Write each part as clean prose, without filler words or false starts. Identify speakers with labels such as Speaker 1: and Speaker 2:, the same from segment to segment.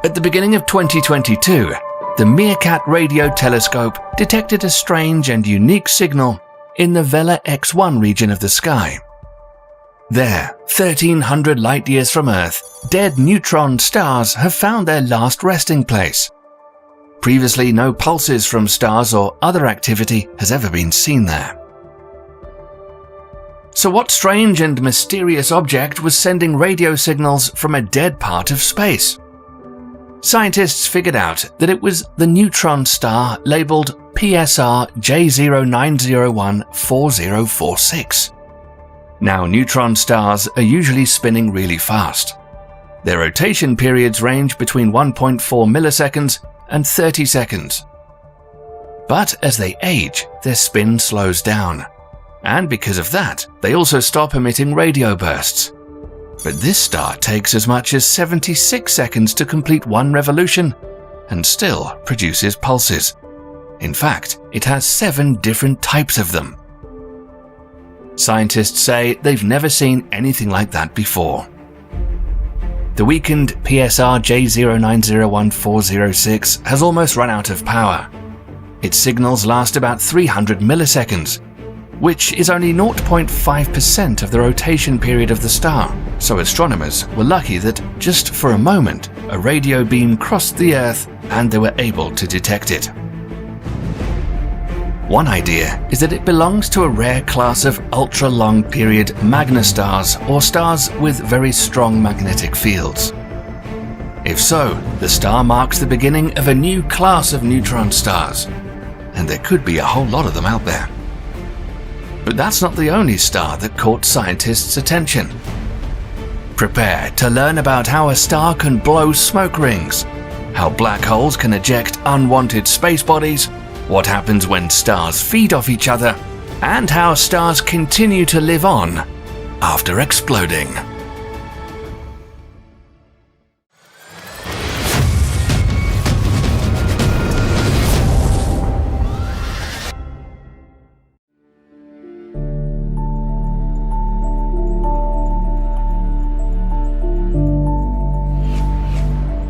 Speaker 1: At the beginning of 2022, the Meerkat radio telescope detected a strange and unique signal in the Vela X1 region of the sky. There, 1,300 light-years from Earth, dead neutron stars have found their last resting place. Previously, no pulses from stars or other activity has ever been seen there. So what strange and mysterious object was sending radio signals from a dead part of space? Scientists figured out that it was the neutron star labeled PSR J09014046. Now, neutron stars are usually spinning really fast. Their rotation periods range between 1.4 milliseconds and 30 seconds. But as they age, their spin slows down. And because of that, they also stop emitting radio bursts. But this star takes as much as 76 seconds to complete one revolution and still produces pulses. In fact, it has 7 different types of them. Scientists say they've never seen anything like that before. The weakened PSR J09014046 has almost run out of power. Its signals last about 300 milliseconds, which is only 0.5% of the rotation period of the star, so astronomers were lucky that, just for a moment, a radio beam crossed the Earth and they were able to detect it. One idea is that it belongs to a rare class of ultra-long period magnastars, or stars with very strong magnetic fields. If so, the star marks the beginning of a new class of neutron stars, and there could be a whole lot of them out there. But that's not the only star that caught scientists' attention. Prepare to learn about how a star can blow smoke rings, how black holes can eject unwanted space bodies, what happens when stars feed off each other, and how stars continue to live on after exploding.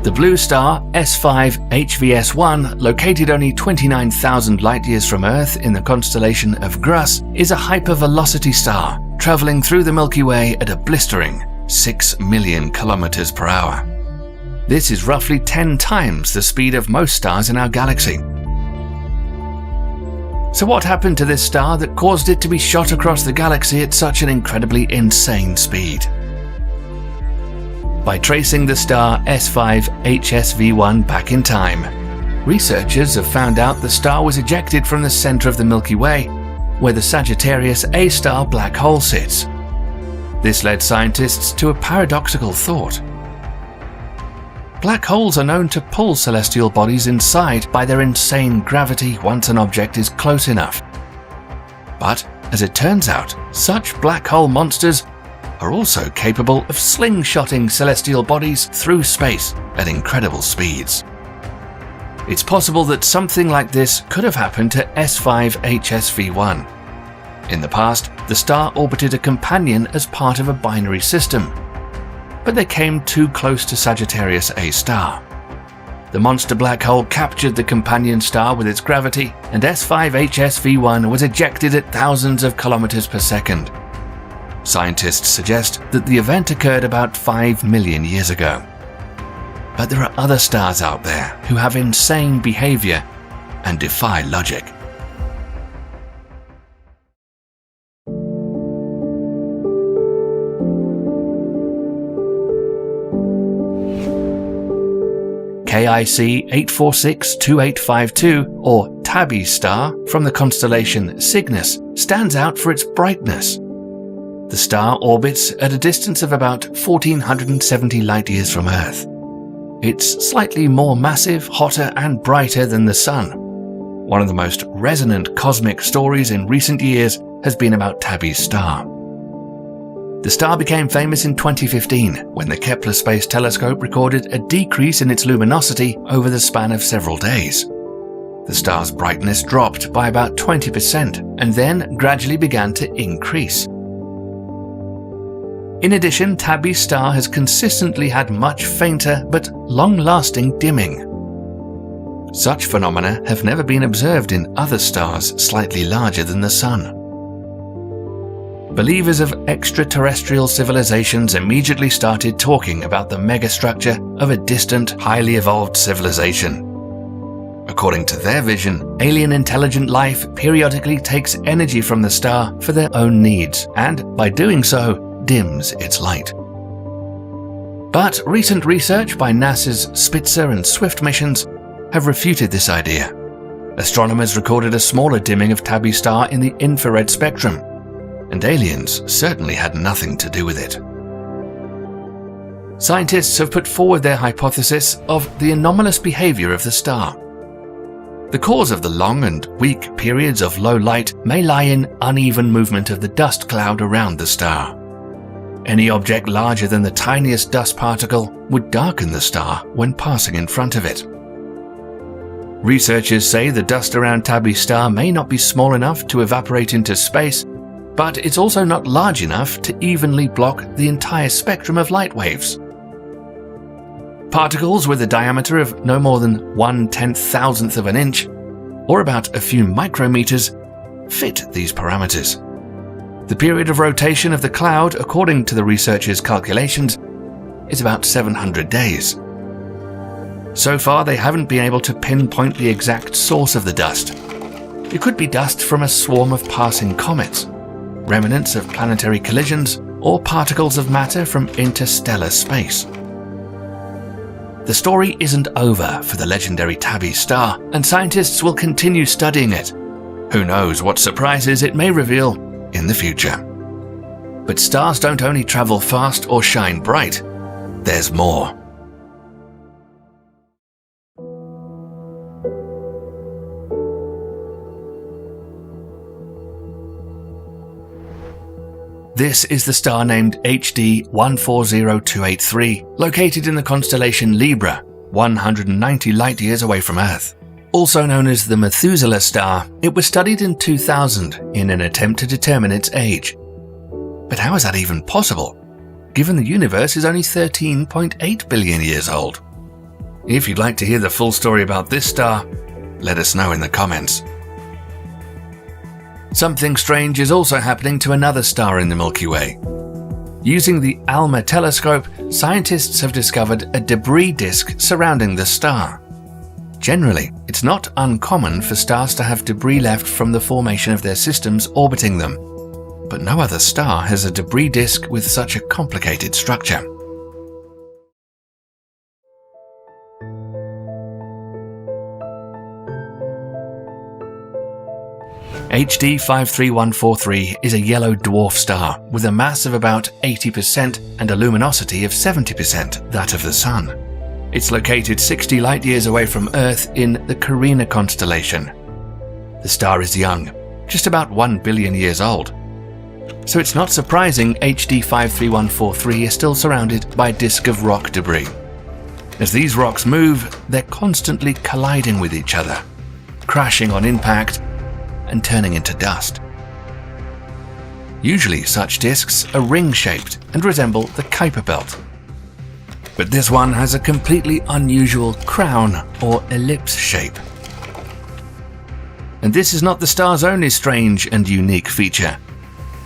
Speaker 1: The blue star S5 HVS1, located only 29,000 light-years from Earth in the constellation of Grus, is a hypervelocity star traveling through the Milky Way at a blistering 6 million kilometers per hour. This is roughly 10 times the speed of most stars in our galaxy. So what happened to this star that caused it to be shot across the galaxy at such an incredibly insane speed? By tracing the star S5 HSV1 back in time, researchers have found out the star was ejected from the center of the Milky Way, where the Sagittarius A star black hole sits. This led scientists to a paradoxical thought. Black holes are known to pull celestial bodies inside by their insane gravity once an object is close enough. But, as it turns out, such black hole monsters are also capable of slingshotting celestial bodies through space at incredible speeds. It's possible that something like this could have happened to S5 HSV1. In the past, the star orbited a companion as part of a binary system, but they came too close to Sagittarius A star. The monster black hole captured the companion star with its gravity, and S5 HSV1 was ejected at thousands of kilometers per second. Scientists suggest that the event occurred about 5 million years ago. But there are other stars out there who have insane behavior and defy logic. KIC 8462852, or Tabby star from the constellation Cygnus, stands out for its brightness. The star orbits at a distance of about 1,470 light-years from Earth. It's slightly more massive, hotter, and brighter than the Sun. One of the most resonant cosmic stories in recent years has been about Tabby's star. The star became famous in 2015 when the Kepler Space Telescope recorded a decrease in its luminosity over the span of several days. The star's brightness dropped by about 20% and then gradually began to increase. In addition, Tabby's star has consistently had much fainter but long-lasting dimming. Such phenomena have never been observed in other stars slightly larger than the Sun. Believers of extraterrestrial civilizations immediately started talking about the megastructure of a distant, highly evolved civilization. According to their vision, alien intelligent life periodically takes energy from the star for their own needs, and by doing so, dims its light. But recent research by NASA's Spitzer and Swift missions have refuted this idea. Astronomers recorded a smaller dimming of Tabby's star in the infrared spectrum, and aliens certainly had nothing to do with it. Scientists have put forward their hypothesis of the anomalous behavior of the star. The cause of the long and weak periods of low light may lie in uneven movement of the dust cloud around the star. Any object larger than the tiniest dust particle would darken the star when passing in front of it. Researchers say the dust around Tabby's star may not be small enough to evaporate into space, but it's also not large enough to evenly block the entire spectrum of light waves. Particles with a diameter of no more than 1/10,000th of an inch, or about a few micrometers, fit these parameters. The period of rotation of the cloud, according to the researchers' calculations, is about 700 days. So far, they haven't been able to pinpoint the exact source of the dust. It could be dust from a swarm of passing comets, remnants of planetary collisions, or particles of matter from interstellar space. The story isn't over for the legendary Tabby star, and scientists will continue studying it. Who knows what surprises it may reveal in the future. But stars don't only travel fast or shine bright. There's more. This is the star named HD 140283, located in the constellation Libra, 190 light-years away from Earth. Also known as the Methuselah star, it was studied in 2000 in an attempt to determine its age. But how is that even possible, given the universe is only 13.8 billion years old? If you'd like to hear the full story about this star, let us know in the comments. Something strange is also happening to another star in the Milky Way. Using the ALMA telescope, scientists have discovered a debris disk surrounding the star. Generally, it's not uncommon for stars to have debris left from the formation of their systems orbiting them, but no other star has a debris disk with such a complicated structure. HD 53143 is a yellow dwarf star with a mass of about 80% and a luminosity of 70% that of the Sun. It's located 60 light-years away from Earth in the Carina constellation. The star is young, just about 1 billion years old. So it's not surprising HD 53143 is still surrounded by a disk of rock debris. As these rocks move, they're constantly colliding with each other, crashing on impact and turning into dust. Usually such disks are ring-shaped and resemble the Kuiper belt. But this one has a completely unusual crown or ellipse shape. And this is not the star's only strange and unique feature.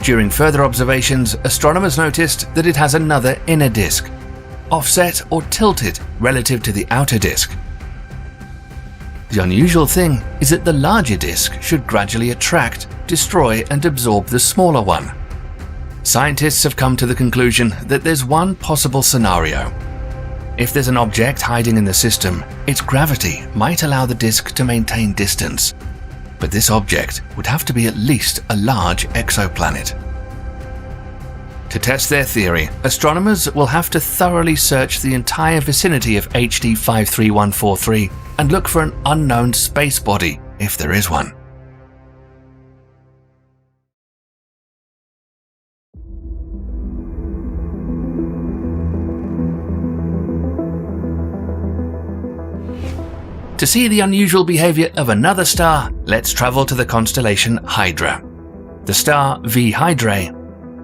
Speaker 1: During further observations, astronomers noticed that it has another inner disk, offset or tilted relative to the outer disk. The unusual thing is that the larger disk should gradually attract, destroy, and absorb the smaller one. Scientists have come to the conclusion that there's one possible scenario. If there's an object hiding in the system, its gravity might allow the disk to maintain distance. But this object would have to be at least a large exoplanet. To test their theory, astronomers will have to thoroughly search the entire vicinity of HD 53143 and look for an unknown space body, if there is one. To see the unusual behavior of another star, let's travel to the constellation Hydra. The star V Hydrae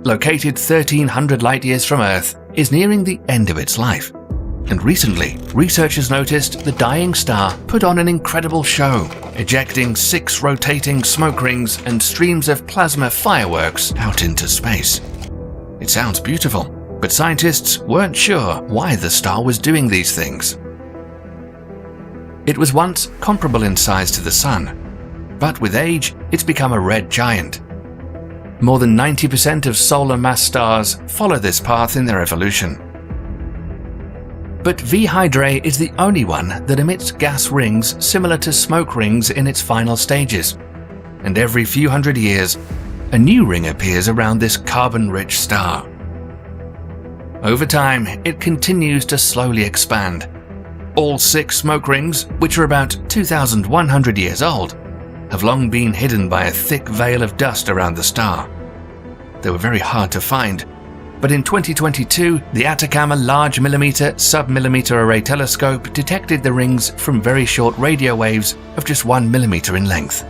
Speaker 1: located 1,300 light-years from Earth, is nearing the end of its life. And recently, researchers noticed the dying star put on an incredible show, ejecting 6 rotating smoke rings and streams of plasma fireworks out into space. It sounds beautiful, but scientists weren't sure why the star was doing these things. It was once comparable in size to the Sun, but with age, it's become a red giant. More than 90% of solar mass stars follow this path in their evolution. But V Hydrae is the only one that emits gas rings similar to smoke rings in its final stages. And every few hundred years, a new ring appears around this carbon-rich star. Over time, it continues to slowly expand. All 6 smoke rings, which are about 2,100 years old, have long been hidden by a thick veil of dust around the star. They were very hard to find, but in 2022, the Atacama Large Millimeter Sub-Millimeter Array Telescope detected the rings from very short radio waves of just 1 millimeter in length.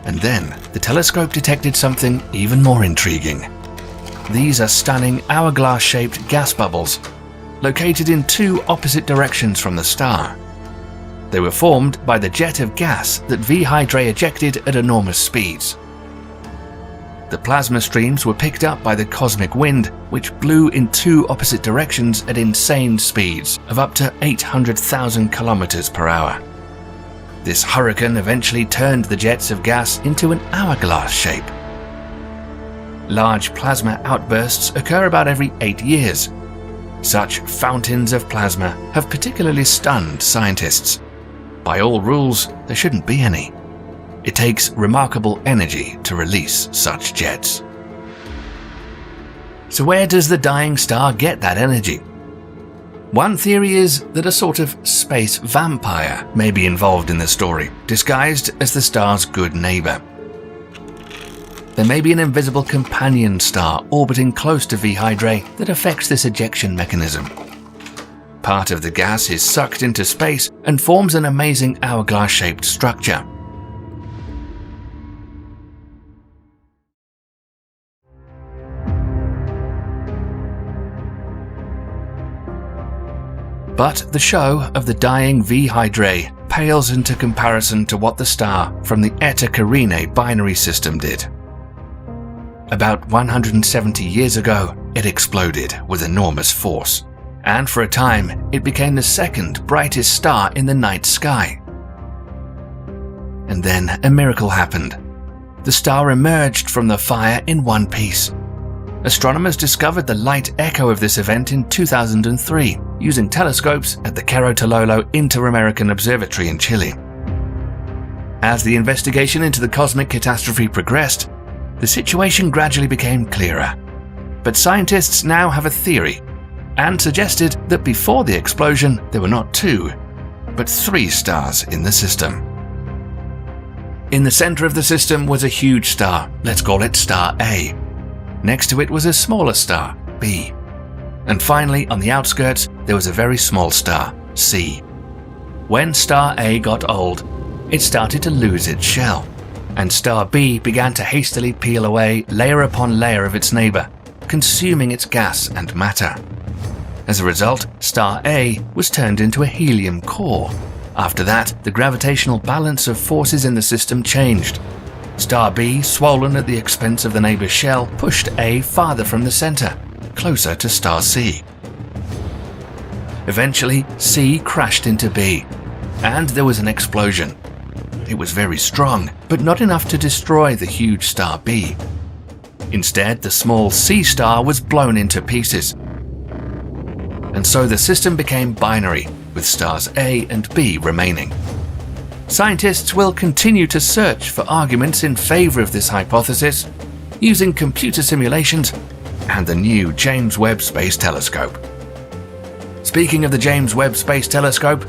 Speaker 1: And then, the telescope detected something even more intriguing. These are stunning hourglass-shaped gas bubbles, located in 2 opposite directions from the star. They were formed by the jet of gas that V Hydrae ejected at enormous speeds. The plasma streams were picked up by the cosmic wind, which blew in 2 opposite directions at insane speeds of up to 800,000 kilometers per hour. This hurricane eventually turned the jets of gas into an hourglass shape. Large plasma outbursts occur about every 8 years. Such fountains of plasma have particularly stunned scientists. By all rules, there shouldn't be any. It takes remarkable energy to release such jets. So where does the dying star get that energy? One theory is that a sort of space vampire may be involved in the story, disguised as the star's good neighbor. There may be an invisible companion star orbiting close to V Hydrae that affects this ejection mechanism. Part of the gas is sucked into space and forms an amazing hourglass-shaped structure. But the show of the dying V Hydrae pales into comparison to what the star from the Eta Carinae binary system did. About 170 years ago, it exploded with enormous force, and for a time, it became the second brightest star in the night sky. And then a miracle happened. The star emerged from the fire in one piece. Astronomers discovered the light echo of this event in 2003 using telescopes at the Cerro Tololo Inter-American Observatory in Chile. As the investigation into the cosmic catastrophe progressed, the situation gradually became clearer. But scientists now have a theory and suggested that before the explosion there were not 2, but 3 stars in the system. In the center of the system was a huge star, let's call it star A. Next to it was a smaller star, B. And finally, on the outskirts, there was a very small star, C. When star A got old, it started to lose its shell, and star B began to hastily peel away layer upon layer of its neighbor, consuming its gas and matter. As a result, star A was turned into a helium core. After that, the gravitational balance of forces in the system changed. Star B, swollen at the expense of the neighbor's shell, pushed A farther from the center, closer to star C. Eventually, C crashed into B, and there was an explosion. It was very strong, but not enough to destroy the huge star B. Instead, the small C star was blown into pieces. And so the system became binary, with stars A and B remaining. Scientists will continue to search for arguments in favor of this hypothesis using computer simulations and the new James Webb Space Telescope. Speaking of the James Webb Space Telescope,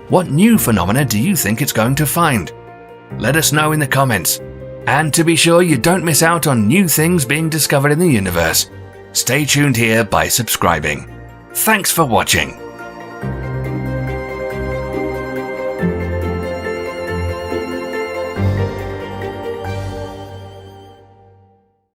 Speaker 1: what new phenomena do you think it's going to find? Let us know in the comments. And to be sure you don't miss out on new things being discovered in the universe, stay tuned here by subscribing. Thanks for watching.